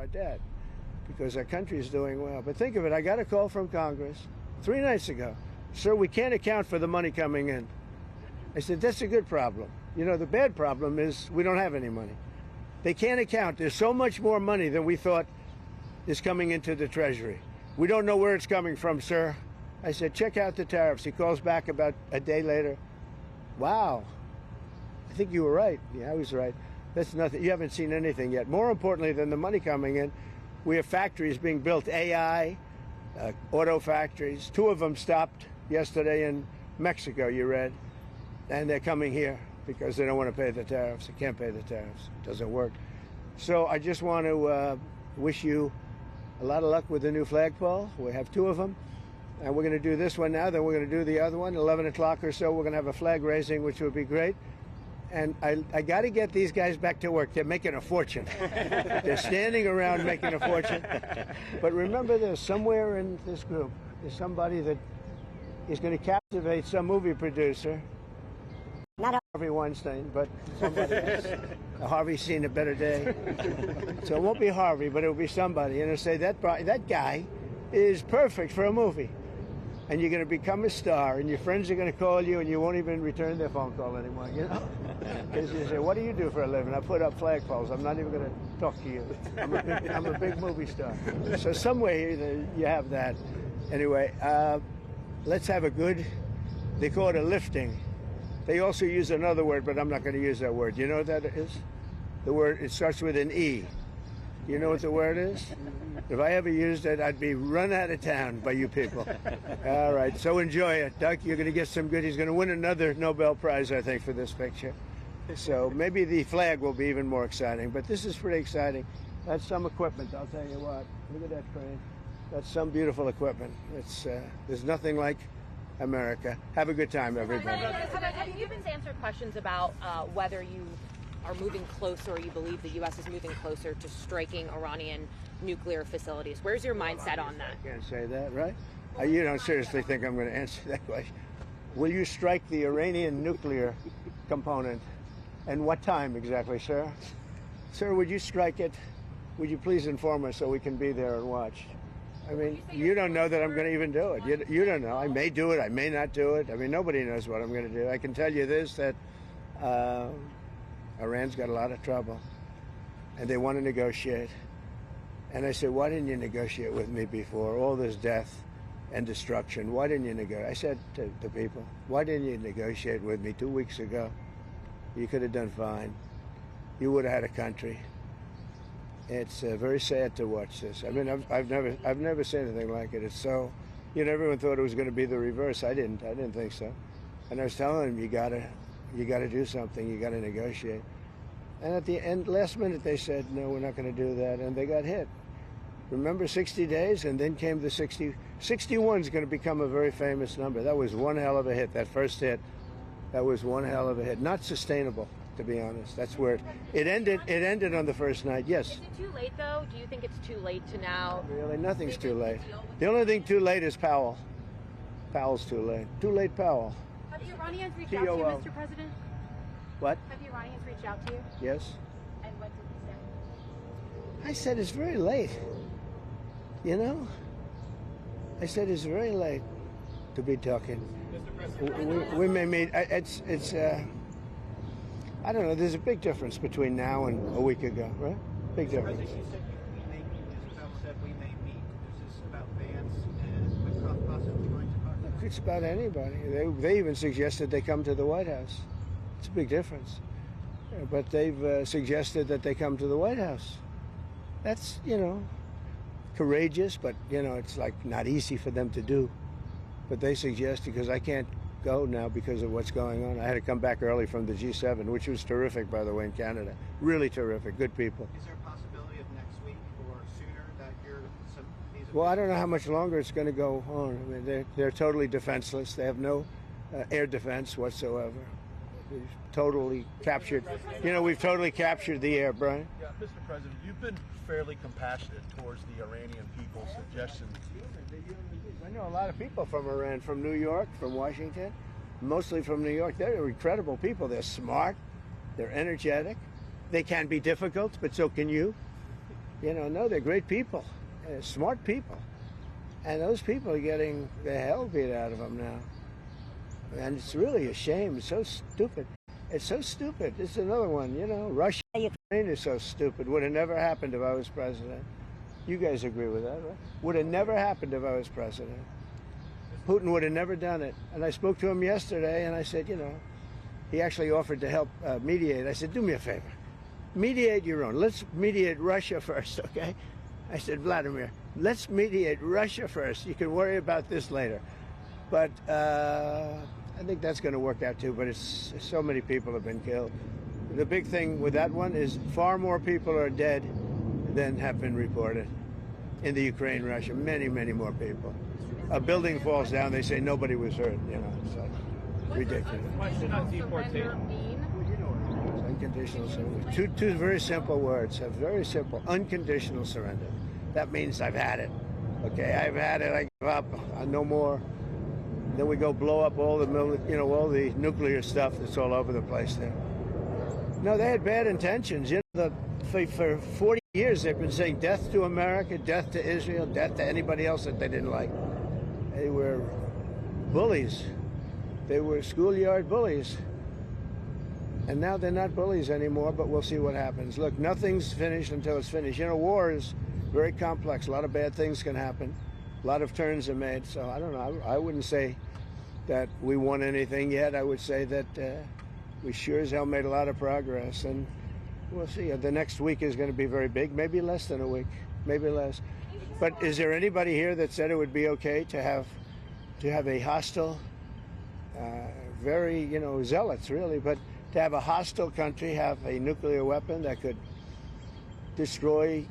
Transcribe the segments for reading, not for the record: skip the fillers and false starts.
our debt because our country is doing well. But think of it, I got a call from Congress 3 nights ago. Sir, we can't account for the money coming in. I said, that's a good problem. You know, the bad problem is we don't have any money. They can't account. There's so much more money than we thought is coming into the Treasury. We don't know where it's coming from, sir. I said, check out the tariffs. He calls back about a day later. Wow. I think you were right. Yeah, I was right. That's nothing. You haven't seen anything yet. More importantly than the money coming in, we have factories being built, AI, auto factories. 2 of them stopped yesterday in Mexico, you read, and they're coming here because they don't want to pay the tariffs. They can't pay the tariffs. It doesn't work. So I just want to wish you a lot of luck with the new flagpole. We have 2 of them, and we're going to do this one now, then we're going to do the other one, 11 o'clock or so. We're going to have a flag raising, which would be great. And I got to get these guys back to work. They're making a fortune. They're standing around making a fortune. But remember this, somewhere in this group is somebody that is going to captivate some movie producer. Not Harvey Weinstein, but somebody else. Harvey's seen a better day. So it won't be Harvey, but it'll be somebody. And it'll say, that guy is perfect for a movie. And you're going to become a star, and your friends are going to call you, and you won't even return their phone call anymore, you know? Because you say, what do you do for a living? I put up flagpoles. I'm not even going to talk to you. I'm a big movie star. So somewhere you have that. Anyway, let's have a good, they call it a lifting. They also use another word, but I'm not going to use that word. You know what that is? The word, it starts with an E. You know what the word is? If I ever used it, I'd be run out of town by you people. All right, so enjoy it. Doug, you're going to get some good. He's going to win another Nobel Prize, I think, for this picture. So maybe the flag will be even more exciting. But this is pretty exciting. That's some equipment, I'll tell you what. Look at that crane. That's some beautiful equipment. It's there's nothing like America. Have a good time, everybody. Have you been answered questions about whether you are moving closer, or you believe the U.S. is moving closer to striking Iranian nuclear facilities? Where's your mindset on that? I can't say that, right? You don't seriously think I'm going to answer that question? Will you strike the Iranian nuclear component? And what time exactly, sir? Sir, would you strike it? Would you please inform us so we can be there and watch? I mean, you don't know that I'm going to even do it. You don't know. I may do it. I may not do it. I mean, nobody knows what I'm going to do. I can tell you this, that Iran's got a lot of trouble, and they want to negotiate. And I said, why didn't you negotiate with me before? All this death and destruction. Why didn't you negotiate? I said to the people, why didn't you negotiate with me 2 weeks ago? You could have done fine. You would have had a country. It's very sad to watch this. I mean, I've never seen anything like it. It's so, you know, everyone thought it was going to be the reverse. I didn't think so. And I was telling them, you gotta do something. You gotta negotiate. And at the end, last minute, they said, no, we're not going to do that, and they got hit. Remember 60 days, and then came the 60. 61 is going to become a very famous number. That was one hell of a hit. That first hit, that was one hell of a hit. Not sustainable, to be honest. That's where it ended. It ended on the first night. Yes. Is it too late, though? Do you think it's too late to now? Really, nothing's too late. The only thing too late is Powell. Powell's too late. Too late, Powell. Have the Iranians reached out to you, Mr. President? What? Have the Iranians reached out to you? Yes. And what did you say? I said it's very late. You know? I said it's very late to be talking. We may meet. It's I don't know. There's a big difference between now and a week ago, right? Big difference. You said we may meet. Mr. Trump said we may meet. Is this about Vance and with Trump possibly going to talk about? It's about anybody. They even suggested they come to the White House. It's a big difference. But they've suggested that they come to the White House. That's, you know, courageous, but, you know, it's like not easy for them to do. But they suggested, because I can't go now because of what's going on. I had to come back early from the G7, which was terrific, by the way, in Canada. Really terrific, good people. Is there a possibility of next week or sooner that Well, I don't know how much longer it's going to go on. I mean, they're totally defenseless. They have no air defense whatsoever. We've totally captured, you know, we've totally captured the air, Brian. Yeah, Mr. President, you've been fairly compassionate towards the Iranian people's suggestion. I know a lot of people from Iran, from New York, from Washington, mostly from New York. They're incredible people. They're smart. They're energetic. They can be difficult, but so can you. No, they're great people, smart people. And those people are getting the hell beat out of them now. And it's really a shame. It's so stupid. It's so stupid. It's another one, Russia, Ukraine is so stupid. Would have never happened if I was president. You guys agree with that, right? Would have never happened if I was president. Putin would have never done it. And I spoke to him yesterday, and I said, he actually offered to help mediate. I said, do me a favor. Mediate your own. Let's mediate Russia first, okay? I said, Vladimir, let's mediate Russia first. You can worry about this later. But I think that's going to work out too. But it's so many people have been killed. The big thing with that one is far more people are dead than have been reported in the Ukraine, Russia. Many, many more people. A building falls down, they say nobody was hurt. It's like ridiculous. Question on deportation. Unconditional surrender. Two very simple words. Very simple. Unconditional surrender. That means I've had it. Okay, I've had it. I give up. No more. Then we go blow up all the all the nuclear stuff that's all over the place there. No, they had bad intentions. For 40 years they've been saying death to America, death to Israel, death to anybody else that they didn't like. They were bullies. They were schoolyard bullies. And now they're not bullies anymore, but we'll see what happens. Look, nothing's finished until it's finished. War is very complex. A lot of bad things can happen. A lot of turns are made. So I don't know. I wouldn't say that we won anything yet. I would say that we sure as hell made a lot of progress. And we'll see. The next week is going to be very big. Maybe less than a week. Maybe less. But is there anybody here that said it would be okay to have a hostile, very, zealots really, but to have a hostile country have a nuclear weapon that could destroy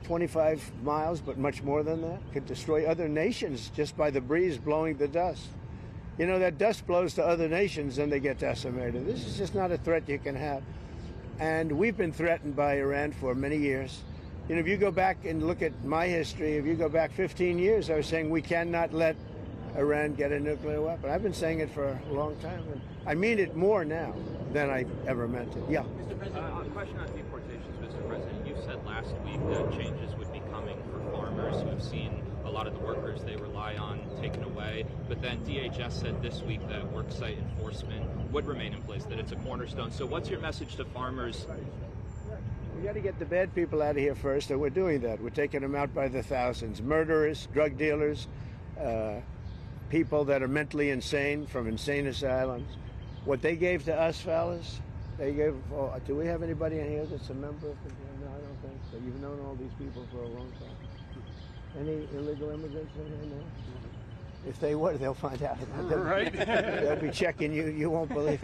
25 miles, but much more than that, could destroy other nations just by the breeze blowing the dust. That dust blows to other nations and they get decimated. This is just not a threat you can have. And we've been threatened by Iran for many years. If you go back and look at my history, if you go back 15 years, I was saying we cannot let Iran get a nuclear weapon. I've been saying it for a long time, and I mean it more now than I ever meant it. Yeah. Mr. President, a question on deportations, Mr. President. You said last week that changes would be coming for farmers who have seen a lot of the workers they rely on taken away. But then DHS said this week that worksite enforcement would remain in place, that it's a cornerstone. So what's your message to farmers? We got to get the bad people out of here first, and we're doing that. We're taking them out by the thousands. Murderers, drug dealers, people that are mentally insane from insane asylums. What they gave to us, fellas, they gave. Oh, do we have anybody in here that's a member of the? No, I don't think so. You've known all these people for a long time. Any illegal immigrants in here now? If they were, they'll find out. Right. They'll be checking you. You won't believe.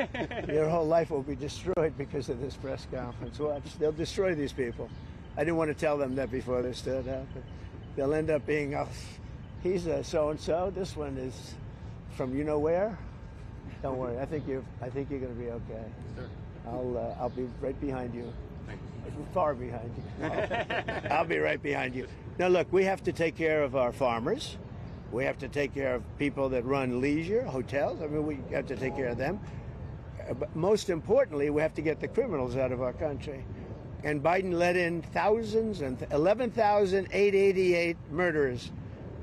Your whole life will be destroyed because of this press conference. Watch. They'll destroy these people. I didn't want to tell them that before they stood up. But they'll end up being, he's a so-and-so. This one is from you know where. Don't worry. I think you're going to be okay. Sure. I'll be right behind you. Far behind you. I'll be right behind you. Now look, we have to take care of our farmers. We have to take care of people that run leisure, hotels. I mean, we have to take care of them. But most importantly, we have to get the criminals out of our country. And Biden let in thousands and 11,888 murderers.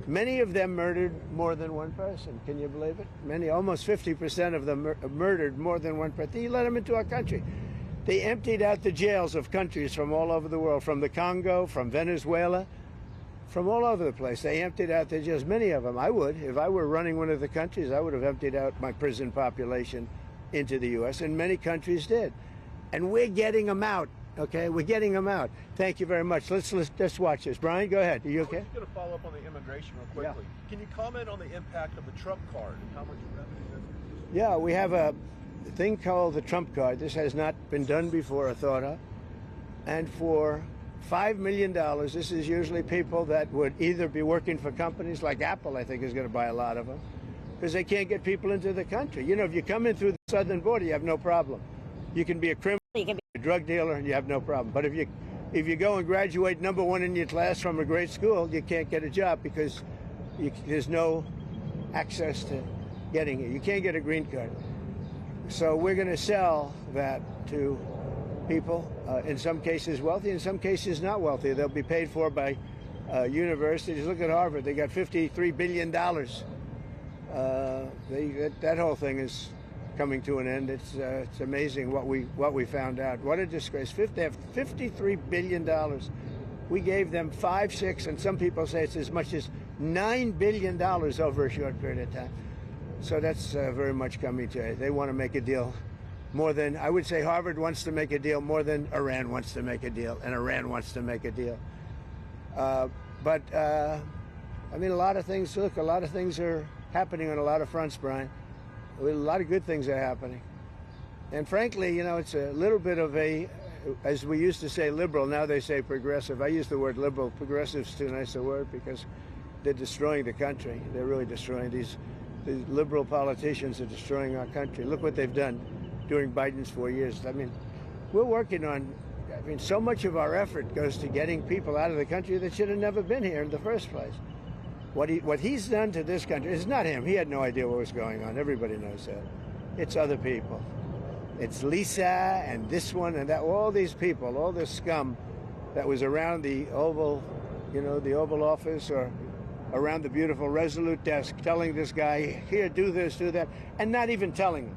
Many of them murdered more than one person. Can you believe it? Many, almost 50% of them murdered more than one person. He let them into our country. They emptied out the jails of countries from all over the world, from the Congo, from Venezuela, from all over the place. They emptied out the jails, many of them. I would. If I were running one of the countries, I would have emptied out my prison population into the U.S., and many countries did. And we're getting them out, okay? We're getting them out. Thank you very much. Let's watch this. Brian, go ahead. Are you okay? I'm just going to follow up on the immigration real quickly. Yeah. Can you comment on the impact of the Trump card and how much revenue that's... Yeah, we have a thing called the Trump card. This has not been done before or thought of. And for $5 million, this is usually people that would either be working for companies like Apple, I think is going to buy a lot of them, because they can't get people into the country. If you come in through the southern border, you have no problem. You can be a criminal, you can be a drug dealer, and you have no problem. But if you go and graduate #1 in your class from a great school, you can't get a job because there's no access to getting it. You can't get a green card. So we're going to sell that to people, in some cases wealthy, in some cases not wealthy. They'll be paid for by universities. Look at Harvard. They got $53 billion. That whole thing is coming to an end. It's amazing what we found out. What a disgrace. They have $53 billion. We gave them 5, 6, and some people say it's as much as $9 billion over a short period of time. So that's very much coming to it. They want to make a deal more than, I would say Harvard wants to make a deal more than Iran wants to make a deal, and Iran wants to make a deal. But I mean, a lot of things are happening on a lot of fronts, Brian. A lot of good things are happening. And frankly, you know, it's a little bit of a, as we used to say liberal, now they say progressive. I use the word liberal. Progressive's too nice a word because they're destroying the country. They're really destroying these liberal politicians are destroying our country. Look what they've done during Biden's 4 years. I mean, we're working on, I mean, so much of our effort goes to getting people out of the country that should have never been here in the first place. What he's done to this country, it's not him. He had no idea what was going on. Everybody knows that. It's other people. It's Lisa and this one and that, all these people, all this scum that was around the Oval, you know, the Oval Office or around the beautiful Resolute desk telling this guy, here, do this, do that, and not even telling him.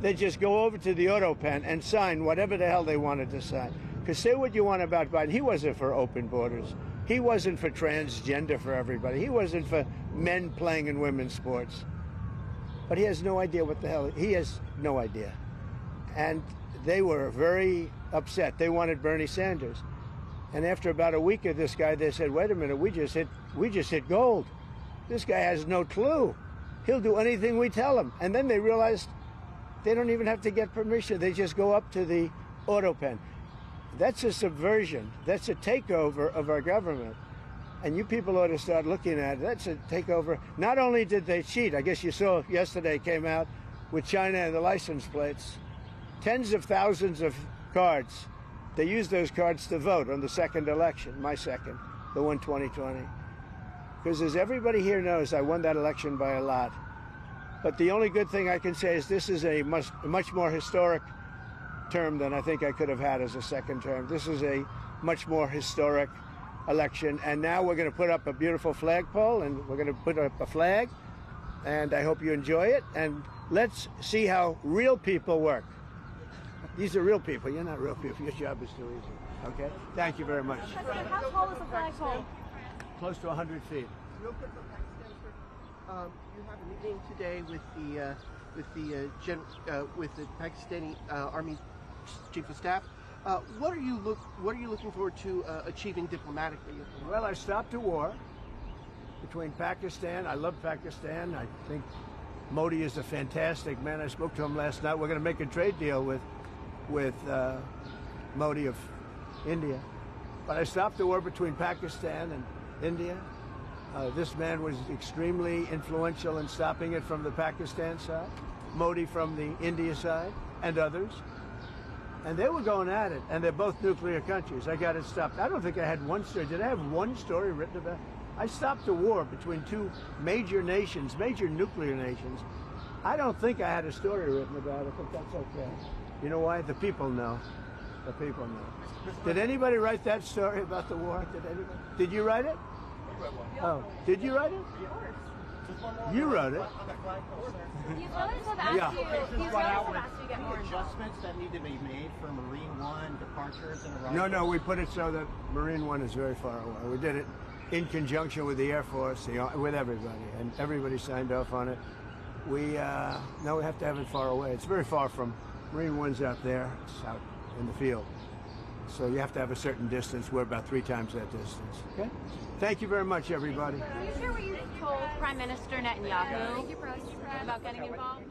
They just go over to the auto pen and sign whatever the hell they wanted to sign. Because say what you want about Biden, he wasn't for open borders. He wasn't for transgender for everybody. He wasn't for men playing in women's sports. But he has no idea what the hell, he has no idea. And they were very upset. They wanted Bernie Sanders. And after about a week of this guy, they said, wait a minute, we just hit gold. This guy has no clue. He'll do anything we tell him. And then they realized they don't even have to get permission. They just go up to the auto pen. That's a subversion. That's a takeover of our government. And you people ought to start looking at it. That's a takeover. Not only did they cheat, I guess you saw yesterday came out with China and the license plates. Tens of thousands of cards. They used those cards to vote on the second election, my second, the one 2020. Because as everybody here knows, I won that election by a lot. But the only good thing I can say is this is a much more historic term than I think I could have had as a second term. This is a much more historic election. And now we're going to put up a beautiful flagpole, and we're going to put up a flag. And I hope you enjoy it. And let's see how real people work. These are real people. You're not real people. Your job is too easy. Okay? Thank you very much. President, how tall is the flagpole? Close to 100 feet. Real quick on Pakistan, sir. You have a meeting today with the Pakistani Army Chief of Staff. What are you looking forward to achieving diplomatically? Well, I stopped a war between Pakistan. I love Pakistan. I think Modi is a fantastic man. I spoke to him last night. We're going to make a trade deal with Modi of India. But I stopped the war between Pakistan and India. This man was extremely influential in stopping it from the Pakistan side, Modi from the India side, and others. And they were going at it, and they're both nuclear countries. I got it stopped. I don't think I had one story. Did I have one story written about it? I stopped a war between two major nations, major nuclear nations. I don't think I had a story written about it, but that's okay. You know why? The people know. The people know. Did anybody write that story about the war? Did anybody? Did you write it? Oh, did you write it? You wrote it. These brothers have asked you to get more involved. Adjustments that need to be made for Marine One departures and arrivals? No, we put it so that Marine One is very far away. We did it in conjunction with the Air Force, with everybody, and everybody signed off on it. Now we have to have it far away. It's very far from Marine One's out there. It's out in the field. So you have to have a certain distance. We're about 3 times that distance. Okay? Thank you very much, everybody. Can you share what you told Prime Minister Netanyahu about getting involved?